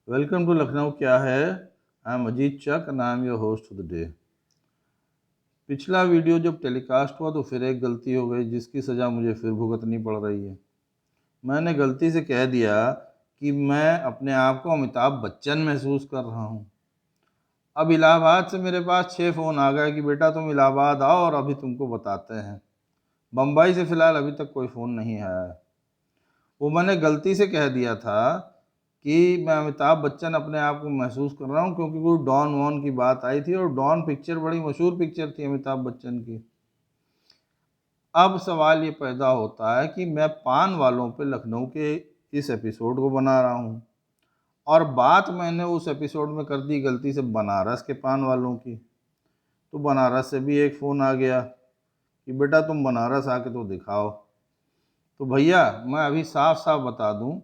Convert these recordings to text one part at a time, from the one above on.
Welcome to Lucknow क्या है। I am Ajit Chuck and I am your host of the day. पिछला video जब telecast हुआ तो फिर एक गलती हो गई जिसकी सज़ा मुझे फिर भुगतनी पड़ रही है। मैंने गलती से कह दिया कि मैं अपने आप को अमिताभ बच्चन महसूस कर रहा हूँ। अब इलाहाबाद से मेरे पास 6 फ़ोन आ गए कि बेटा तुम इलाहाबाद आओ और अभी तुमको बताते हैं। बम्बई से फ़िलहाल अभी तक कोई फ़ोन नहीं आया है। वो मैंने गलती से कह दिया था कि मैं अमिताभ बच्चन अपने आप को महसूस कर रहा हूँ, क्योंकि कोई डॉन वॉन की बात आई थी और डॉन पिक्चर बड़ी मशहूर पिक्चर थी अमिताभ बच्चन की। अब सवाल ये पैदा होता है कि मैं पान वालों पे लखनऊ के इस एपिसोड को बना रहा हूँ और बात मैंने उस एपिसोड में कर दी गलती से बनारस के पान वालों की। तो बनारस से भी एक फ़ोन आ गया कि बेटा तुम बनारस आके तो दिखाओ। तो भैया मैं अभी साफ साफ बता दूँ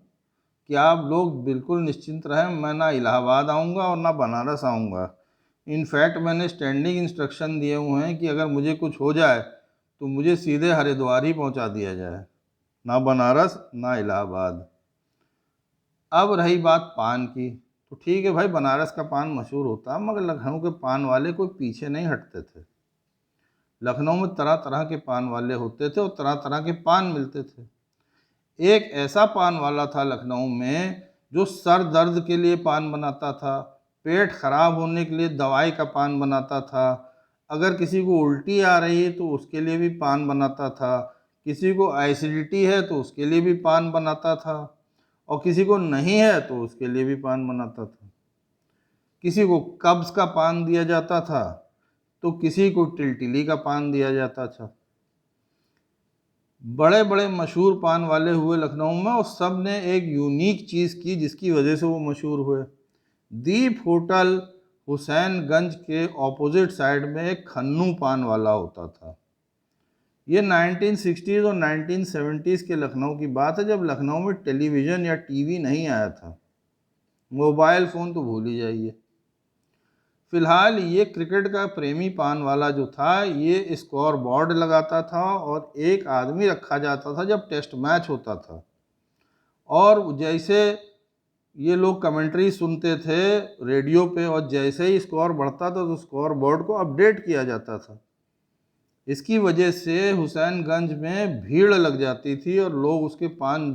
कि आप लोग बिल्कुल निश्चिंत रहें, मैं ना इलाहाबाद आऊँगा और ना बनारस आऊँगा। इनफैक्ट मैंने स्टैंडिंग इंस्ट्रक्शन दिए हुए हैं कि अगर मुझे कुछ हो जाए तो मुझे सीधे हरिद्वार ही पहुँचा दिया जाए, ना बनारस ना इलाहाबाद। अब रही बात पान की, तो ठीक है भाई, बनारस का पान मशहूर होता है, मगर लखनऊ के पान वाले कोई पीछे नहीं हटते थे। लखनऊ में तरह तरह के पान वाले होते थे और तरह तरह के पान मिलते थे। एक ऐसा पान वाला था लखनऊ में जो सर दर्द के लिए पान बनाता था, पेट खराब होने के लिए दवाई का पान बनाता था, अगर किसी को उल्टी आ रही है तो उसके लिए भी पान बनाता था, किसी को एसिडिटी है तो उसके लिए भी पान बनाता था, और किसी को नहीं है तो उसके लिए भी पान बनाता था। किसी को कब्ज़ का पान दिया जाता था तो किसी को टिलटिली का पान दिया जाता था। बड़े बड़े मशहूर पान वाले हुए लखनऊ में और सब ने एक यूनिक चीज़ की जिसकी वजह से वो मशहूर हुए। दीप होटल हुसैनगंज के ऑपोजिट साइड में एक खन्नू पान वाला होता था। ये 1960s और 1970s के लखनऊ की बात है, जब लखनऊ में टेलीविज़न या टीवी नहीं आया था। मोबाइल फ़ोन तो भूल ही जाइए। फिलहाल ये क्रिकेट का प्रेमी पान वाला जो था ये स्कोर बोर्ड लगाता था और एक आदमी रखा जाता था जब टेस्ट मैच होता था, और जैसे ये लोग कमेंट्री सुनते थे रेडियो पे और जैसे ही स्कोर बढ़ता था तो स्कोर बोर्ड को अपडेट किया जाता था। इसकी वजह से हुसैनगंज में भीड़ लग जाती थी और लोग उसके पान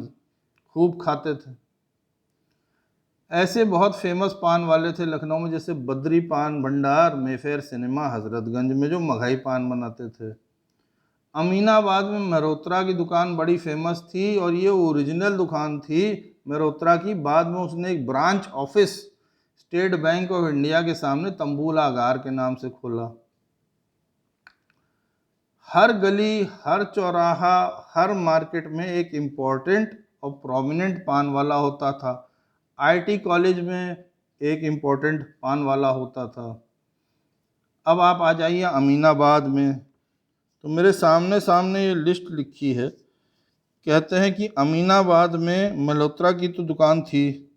खूब खाते थे। ऐसे बहुत फेमस पान वाले थे लखनऊ में, जैसे बद्री पान भंडार, मेफेयर सिनेमा हजरतगंज में जो मघई पान बनाते थे। अमीनाबाद में मेहरोत्रा की दुकान बड़ी फेमस थी और ये ओरिजिनल दुकान थी मेहरोत्रा की। बाद में उसने एक branch office state bank of India के सामने तंबूला आगार के नाम से खोला। हर गली, हर चौराहा, हर मार्केट में एक इम्पोर्टेंट और प्रोमिनेंट पान वाला होता था। आईटी कॉलेज में एक इम्पोर्टेंट पान वाला होता था। अब आप आ जाइए अमीनाबाद में, तो मेरे सामने सामने ये लिस्ट लिखी है। कहते हैं कि अमीनाबाद में मल्होत्रा की तो दुकान थी,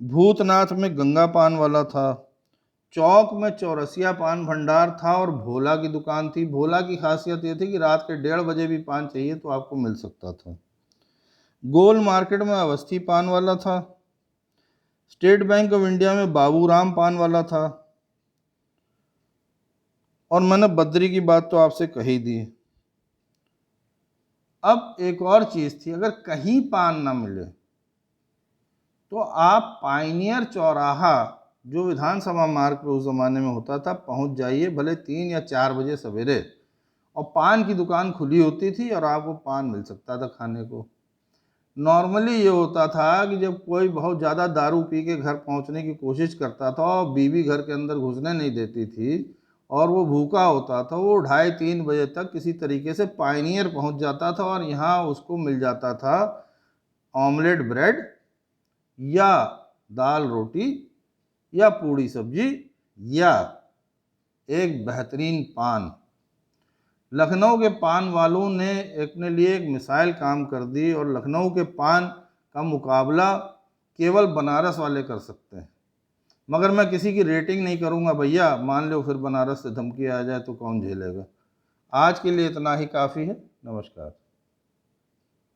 भूतनाथ में गंगा पान वाला था, चौक में चौरसिया पान भंडार था और भोला की दुकान थी। भोला की खासियत ये थी कि रात के 1:30 बजे भी पान चाहिए तो आपको मिल सकता था। गोल मार्केट में अवस्थी पान वाला था। स्टेट बैंक ऑफ इंडिया में बाबूराम पान वाला था। और मैंने बद्री की बात तो आपसे कही दी। अब एक और चीज़ थी, अगर कहीं पान ना मिले तो आप पाइनियर चौराहा जो विधानसभा मार्ग पे उस ज़माने में होता था पहुंच जाइए, भले 3 या 4 बजे सवेरे, और पान की दुकान खुली होती थी और आपको पान मिल सकता था खाने को। नॉर्मली ये होता था कि जब कोई बहुत ज़्यादा दारू पी के घर पहुंचने की कोशिश करता था और बीवी घर के अंदर घुसने नहीं देती थी और वो भूखा होता था, वो 2:30-3 बजे तक किसी तरीके से पाइनियर पहुंच जाता था और यहाँ उसको मिल जाता था ऑमलेट ब्रेड या दाल रोटी या पूड़ी सब्जी या एक बेहतरीन पान। लखनऊ के पान वालों ने अपने लिए एक मिसाइल काम कर दी और लखनऊ के पान का मुकाबला केवल बनारस वाले कर सकते हैं। मगर मैं किसी की रेटिंग नहीं करूंगा भैया, मान लो फिर बनारस से धमकी आ जाए तो कौन झेलेगा। आज के लिए इतना ही काफ़ी है। नमस्कार।